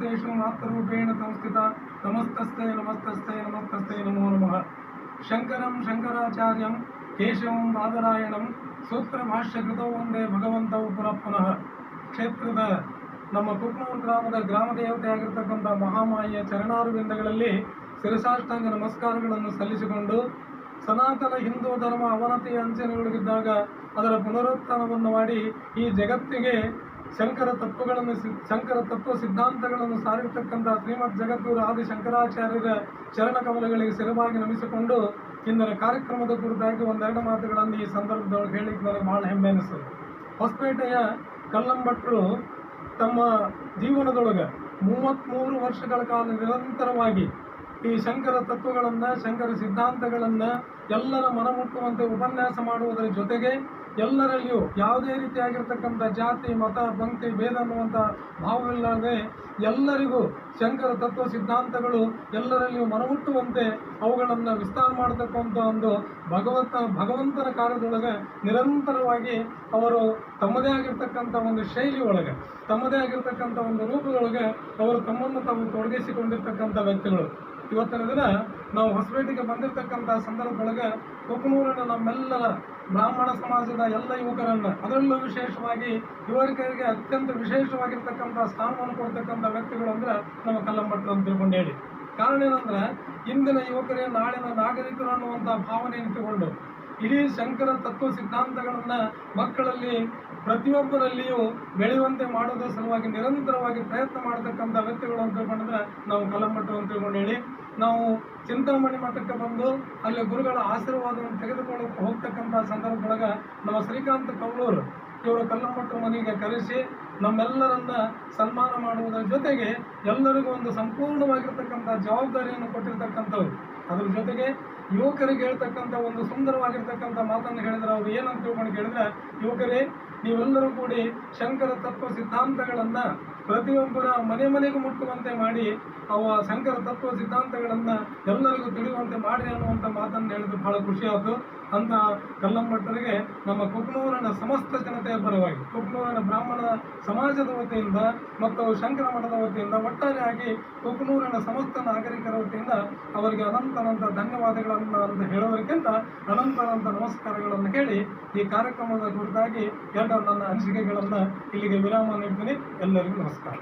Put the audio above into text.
सर्वभूतेषु मातृरूपेण संस्थिता नमस्तस्ते नमस्तस्ते नमस्तस्ते नमो नमः। शंकरं शंकराचार्यं केशवं बादरायणं सूत्रभाष्यकृतौ वंदे ಭಗವಂತೌ ಪುನಃ ಕ್ಷೇತ್ರದ ನಮ್ಮ ಕುಕ್ನೂರು ಗ್ರಾಮದ ಗ್ರಾಮ ದೇವತೆಯಾಗಿರ್ತಕ್ಕಂಥ ಮಹಾಮಾಯಿಯ ಚರಣಾರವಿಂದಗಳಲ್ಲಿ ಶಿರಸಾಷ್ಟಾಂಗ ನಮಸ್ಕಾರಗಳನ್ನು ಸಲ್ಲಿಸಿಕೊಂಡು ಸನಾತನ ಹಿಂದೂ ಧರ್ಮ ಅವನತಿಯ ಅಂಚೆನೊಳಗಿದ್ದಾಗ ಅದರ ಪುನರುತ್ಥಾನವನ್ನು ಮಾಡಿ ಈ ಜಗತ್ತಿಗೆ ಶಂಕರ ತತ್ವ ಸಿದ್ಧಾಂತಗಳನ್ನು ಸಾರಿರ್ತಕ್ಕಂಥ ಶ್ರೀಮದ್ ಜಗದ್ಗುರು ಆದಿ ಶಂಕರಾಚಾರ್ಯರ ಚರಣ ಕಮಲಗಳಿಗೆ ಶಿರವಾಗಿ ನಮಿಸಿಕೊಂಡು ಇಂದಿನ ಕಾರ್ಯಕ್ರಮದ ಕುರಿತಾಗಿ ಒಂದೆರಡು ಮಾತುಗಳನ್ನು ಈ ಸಂದರ್ಭದೊಳಗೆ ಹೇಳಿಕ್ಕೆ ನನಗೆ ಭಾಳ ಹೆಮ್ಮೆ ಅನಿಸ್ತದೆ. ಹೊಸಪೇಟೆಯ ಕಲ್ಲಂಭಟ್ರು ತಮ್ಮ ಜೀವನದೊಳಗೆ 33 ವರ್ಷಗಳ ಕಾಲ ನಿರಂತರವಾಗಿ ಈ ಶಂಕರ ತತ್ವಗಳನ್ನು ಶಂಕರ ಸಿದ್ಧಾಂತಗಳನ್ನು ಎಲ್ಲರ ಮನಮುಟ್ಟುವಂತೆ ಉಪನ್ಯಾಸ ಮಾಡುವುದರ ಜೊತೆಗೆ ಎಲ್ಲರಲ್ಲಿಯೂ ಯಾವುದೇ ರೀತಿಯಾಗಿರ್ತಕ್ಕಂಥ ಜಾತಿ ಮತ ಪಂಕ್ತಿ ಭೇದ ಅನ್ನುವಂಥ ಭಾವವಿಲ್ಲದೆ ಎಲ್ಲರಿಗೂ ಶಂಕರ ತತ್ವ ಸಿದ್ಧಾಂತಗಳು ಎಲ್ಲರಲ್ಲಿಯೂ ಮನಮುಟ್ಟುವಂತೆ ಅವುಗಳನ್ನು ವಿಸ್ತಾರ ಮಾಡತಕ್ಕಂಥ ಒಂದು ಭಗವಂತನ ಕಾರ್ಯದೊಳಗೆ ನಿರಂತರವಾಗಿ ಅವರು ತಮ್ಮದೇ ಆಗಿರ್ತಕ್ಕಂಥ ಒಂದು ಶೈಲಿ ಒಳಗೆ ತಮ್ಮದೇ ಆಗಿರ್ತಕ್ಕಂಥ ಒಂದು ರೂಪದೊಳಗೆ ಅವರು ತಮ್ಮನ್ನು ತಾವು ತೊಡಗಿಸಿಕೊಂಡಿರ್ತಕ್ಕಂಥ ವ್ಯಕ್ತಿಗಳು. ಇವತ್ತಿನ ದಿನ ನಾವು ಹೊಸಪೇಟೆಗೆ ಬಂದಿರತಕ್ಕಂಥ ಸಂದರ್ಭದೊಳಗೆ ಕುಕ್ನೂರಿನ ನಮ್ಮೆಲ್ಲರ ಬ್ರಾಹ್ಮಣ ಸಮಾಜದ ಎಲ್ಲ ಯುವಕರನ್ನು ಅದರಲ್ಲೂ ವಿಶೇಷವಾಗಿ ಯುವಕರಿಗೆ ಅತ್ಯಂತ ವಿಶೇಷವಾಗಿರ್ತಕ್ಕಂಥ ಸ್ಥಾನವನ್ನು ಕೊಡ್ತಕ್ಕಂಥ ವ್ಯಕ್ತಿಗಳು ಅಂದರೆ ನಮ್ಮ ಕಲ್ಲಂಭಟ್ರು ಅಂತ ತಿಳ್ಕೊಂಡು ಹೇಳಿ. ಕಾರಣ ಏನಂದ್ರೆ ಇಂದಿನ ಯುವಕರೇ ನಾಳಿನ ನಾಗರಿಕರು ಅನ್ನುವಂಥ ಭಾವನೆಯನ್ನು ಇಟ್ಟುಕೊಂಡು ಇಡೀ ಶಂಕರ ತತ್ವ ಸಿದ್ಧಾಂತಗಳನ್ನು ಮಕ್ಕಳಲ್ಲಿ ಪ್ರತಿಯೊಬ್ಬರಲ್ಲಿಯೂ ಬೆಳೆಯುವಂತೆ ಮಾಡೋದ್ರ ಸಲುವಾಗಿ ನಿರಂತರವಾಗಿ ಪ್ರಯತ್ನ ಮಾಡತಕ್ಕಂಥ ವ್ಯಕ್ತಿಗಳು ಅಂತ ತಿಳ್ಕೊಂಡ್ರೆ ನಾವು ಕಲ್ಲಂಭಟ್ರು ಅಂತ ತಿಳ್ಕೊಂಡು ಹೇಳಿ. ನಾವು ಚಿಂತಾಮಣಿ ಮಠಕ್ಕೆ ಬಂದು ಅಲ್ಲಿ ಗುರುಗಳ ಆಶೀರ್ವಾದವನ್ನು ತೆಗೆದುಕೊಳ್ಳಕ್ಕೆ ಹೋಗ್ತಕ್ಕಂಥ ಸಂದರ್ಭದೊಳಗೆ ನಮ್ಮ ಶ್ರೀಕಾಂತ್ ಕೌಲೂರು ಇವರು ಕಲ್ಲಂಭಟ್ರು ಮನೆಗೆ ಕರೆಸಿ ನಮ್ಮೆಲ್ಲರನ್ನ ಸನ್ಮಾನ ಮಾಡುವುದರ ಜೊತೆಗೆ ಎಲ್ಲರಿಗೂ ಒಂದು ಸಂಪೂರ್ಣವಾಗಿರ್ತಕ್ಕಂಥ ಜವಾಬ್ದಾರಿಯನ್ನು ಕೊಟ್ಟಿರ್ತಕ್ಕಂಥವ್ರು. ಅದ್ರ ಜೊತೆಗೆ ಯುವಕರಿಗೆ ಹೇಳ್ತಕ್ಕಂಥ ಒಂದು ಸುಂದರವಾಗಿರ್ತಕ್ಕಂಥ ಮಾತನ್ನು ಹೇಳಿದ್ರೆ ಅವ್ರು ಏನಂತ ತಿಳ್ಕೊಂಡು ಕೇಳಿದ್ರೆ, ಯುವಕರೇ ನೀವೆಲ್ಲರೂ ಕೂಡಿ ಶಂಕರ ತತ್ವ ಸಿದ್ಧಾಂತಗಳನ್ನು ಪ್ರತಿಯೊಬ್ಬರ ಮನೆಗೂ ಮುಟ್ಟುವಂತೆ ಮಾಡಿ ಅವ ಶಂಕರ ತತ್ವ ಸಿದ್ಧಾಂತಗಳನ್ನು ಎಲ್ಲರಿಗೂ ತಿಳಿಯುವಂತೆ ಮಾಡಿ ಅನ್ನುವಂಥ ಮಾತನ್ನು ಹೇಳಿದ್ರೆ ಬಹಳ ಖುಷಿಯಾಯಿತು. ಅಂತ ಕಲ್ಲಂಭಟ್ಟರಿಗೆ ನಮ್ಮ ಕುಕ್ನೂರಿನ ಸಮಸ್ತ ಜನತೆಯ ಪರವಾಗಿ ಕುಕ್ನೂರಿನ ಬ್ರಾಹ್ಮಣ ಸಮಾಜದ ವತಿಯಿಂದ ಮತ್ತು ಶಂಕರ ಮಠದ ವತಿಯಿಂದ ಒಟ್ಟಾರೆಯಾಗಿ ಕುಕ್ನೂರಿನ ಸಮಸ್ತ ನಾಗರಿಕರ ವತಿಯಿಂದ ಅವರಿಗೆ ಅನಂತ ಧನ್ಯವಾದಗಳನ್ನು ಅಂತ ಹೇಳೋದಕ್ಕಿಂತ ಅನಂತ ನಮಸ್ಕಾರಗಳನ್ನು ಹೇಳಿ ಈ ಕಾರ್ಯಕ್ರಮದ ಕುರಿತಾಗಿ ನನ್ನ ಅನಿಸಿಕೆಗಳನ್ನು ಇಲ್ಲಿಗೆ ವಿರಾಮ ನೀಡ್ತೀನಿ. ಎಲ್ಲರಿಗೂ ನಮಸ್ಕಾರ.